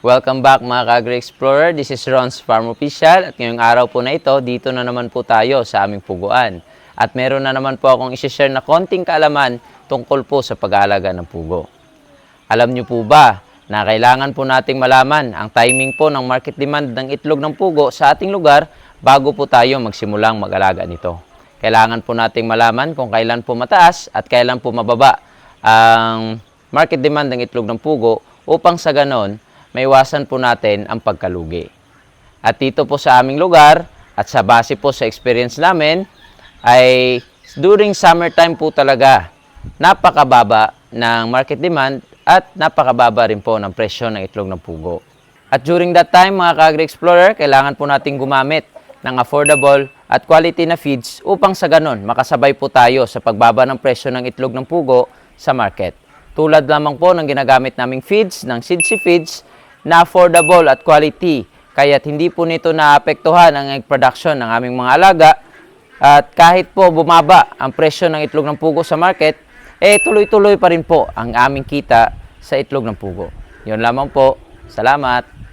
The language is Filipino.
Welcome back mga Ka-Agri-Explorer. This is Ron's Farm Official at ngayong araw po na ito, dito na naman po tayo sa aming puguan. At meron na naman po akong isi-share na konting kaalaman tungkol po sa pag-aalaga ng pugo. Alam niyo po ba na kailangan po nating malaman ang timing po ng market demand ng itlog ng pugo sa ating lugar bago po tayo magsimulang mag-alaga nito. Kailangan po nating malaman kung kailan po mataas at kailan po mababa ang market demand ng itlog ng pugo upang sa ganon maiwasan po natin ang pagkalugi. At dito po sa aming lugar at sa base po sa experience namin ay during summertime po talaga napakababa ng market demand at napakababa rin po ng presyo ng itlog ng pugo. At during that time mga Ka-Agri-Explorer, kailangan po nating gumamit ng affordable at quality na feeds upang sa ganon makasabay po tayo sa pagbaba ng presyo ng itlog ng pugo sa market. Tulad lamang po ng ginagamit naming feeds, ng Sidsi Feeds, na affordable at quality. Kaya't hindi po nito naapektuhan ang egg production ng aming mga alaga. At kahit po bumaba ang presyo ng itlog ng pugo sa market, tuloy-tuloy pa rin po ang aming kita sa itlog ng pugo. Yun lamang po. Salamat!